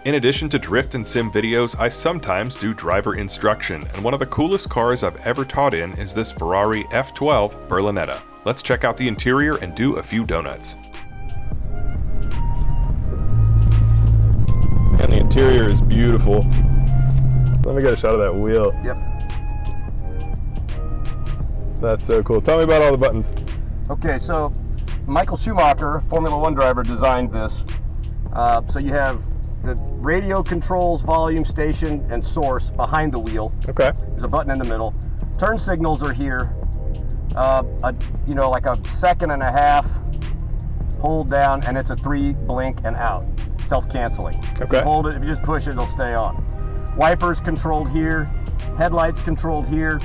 In addition to drift and sim videos, I sometimes do driver instruction, and one of the coolest cars I've ever taught in is this Ferrari F12 Berlinetta. Let's check out the interior and do a few donuts. And the interior is beautiful. Let me get a shot of that wheel. Yep. That's so cool. Tell me about all the buttons. Okay, so Michael Schumacher, Formula One driver, designed this. So you have the radio controls, volume, station, and source behind the wheel. Okay. There's a button in the middle. Turn signals are here. Like a second and a half, hold down, and it's a 3 blink and out, self-canceling. Okay. If you hold it, if you just push it, it'll stay on. Wipers controlled here, headlights controlled here.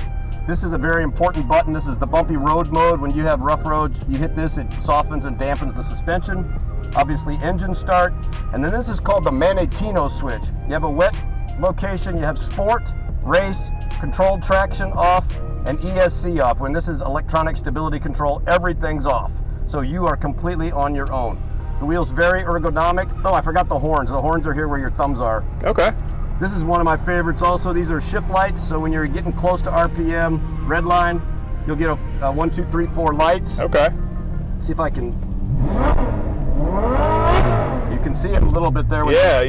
This is a very important button. This is the bumpy road mode. When you have rough roads, you hit this, it softens and dampens the suspension. Obviously engine start, and then this is called the Manettino switch. You have a wet location, you have sport, race, controlled traction off, and ESC off. When this is electronic stability control, everything's off. So you are completely on your own. The wheel's very ergonomic. Oh, I forgot the horns. The horns are here where your thumbs are. Okay. This is one of my favorites also. These are shift lights, so when you're getting close to RPM, red line, you'll get a 1, 2, 3, 4 lights. Okay. See if I can... You can see it a little bit there. Yeah.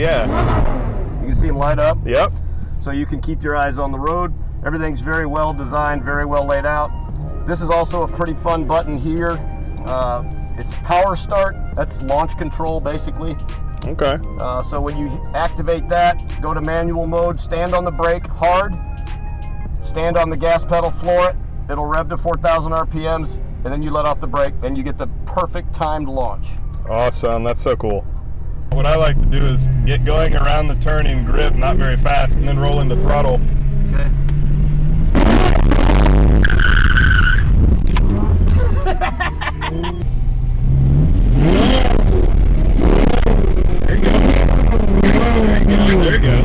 You can see them light up. Yep. So you can keep your eyes on the road. Everything's very well designed, very well laid out. This is also a pretty fun button here. It's power start. That's launch control, basically. Okay. So when you activate that, go to manual mode, stand on the brake hard, stand on the gas pedal, floor it. It'll rev to 4,000 RPMs, and then you let off the brake, and you get the perfect timed launch. Awesome. That's so cool. What I like to do is get going around the turning grip, not very fast, and then roll into throttle. Okay. There you go.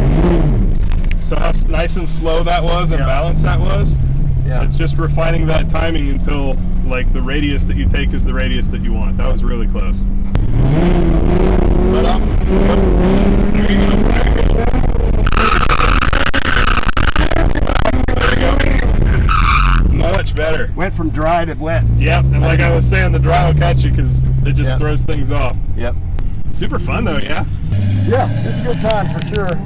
So how nice and slow that was and balanced that was. Yeah. It's just refining that timing until like the radius that you take is the radius that you want. That was really close. Let off. There you go. There you go. Much better. Went from dry to wet. Yep, and like I was saying, the dry will catch you because it just throws things off. Yep. Super fun though, yeah? Yeah, it's a good time for sure.